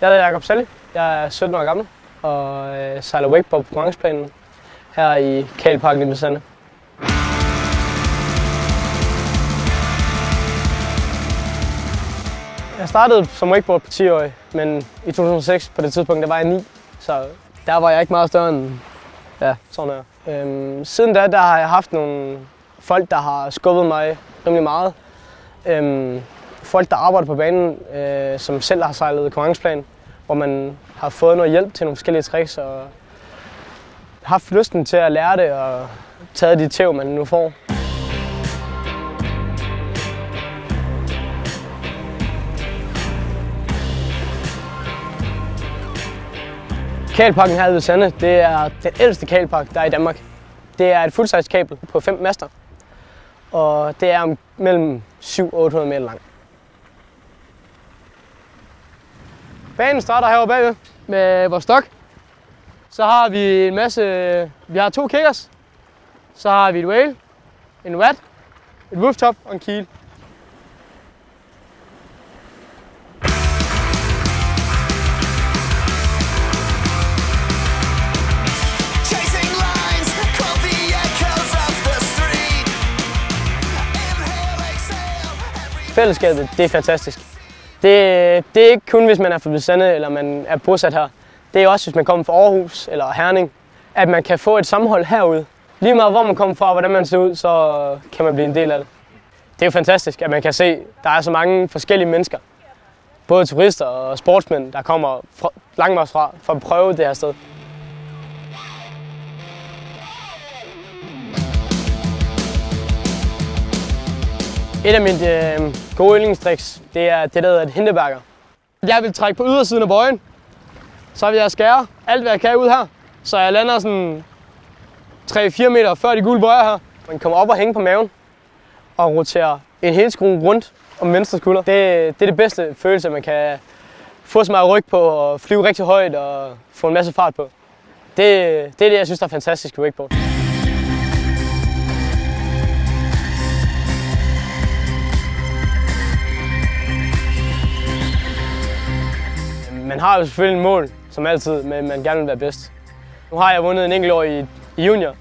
Jeg hedder Jakob Salli. Jeg er 17 år gammel og sejler wakeboard på konkurrenceplanen her i Kagelparken i Hvide Sande. Jeg startede som wakeboard på 10-årig, men i 2006 på det tidspunkt der var jeg 9, så der var jeg ikke meget større end sådan her. Siden da har jeg haft nogle folk, der har skubbet mig rimelig meget. Folk, der arbejder på banen, som selv har sejlet konkurrenceplan, hvor man har fået noget hjælp til nogle forskellige tricks og haft lysten til at lære det og taget de tæv, man nu får. Kagelparken her i Hvide Sande, det er den ældste kagelpark, der er i Danmark. Det er et full-size kabel på 5 master, og det er mellem 700 og 800 meter lang. Banen starter herovre bagved med vores stok. Så har vi en masse, vi har 2 kickers, så har vi et whale, en wat, et rooftop og en keel. Fællesskabet, det er fantastisk. Det er ikke kun, hvis man er fra Hvide Sande eller man er bosat her. Det er også, hvis man kommer fra Aarhus eller Herning, at man kan få et sammenhold herude. Lige meget hvor man kommer fra og hvordan man ser ud, så kan man blive en del af det. Det er jo fantastisk, at man kan se, at der er så mange forskellige mennesker. Både turister og sportsmænd, der kommer langvejs fra for at prøve det her sted. Et af mine gode yndlingstriks, det er det, der hedder et hinderbærker. Jeg vil trække på ydersiden af bøjen, så vil jeg skære alt, hvad jeg kan ud her, så jeg lander sådan 3-4 meter før de gule bøjer her. Man kommer op og hænge på maven og roterer en hel skrue rundt om venstre skulder. Det er det bedste følelse, man kan få så meget ryg på og flyve rigtig højt og få en masse fart på. Det er det, jeg synes, der er fantastisk ved wakeboard. Man har jo selvfølgelig et mål, som altid, men man gerne vil være bedst. Nu har jeg vundet en enkelt år i junior.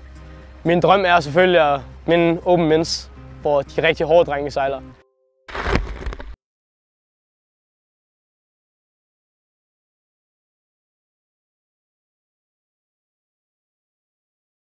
Min drøm er selvfølgelig at vinde Open Men's, hvor de rigtig hårde drenge sejler.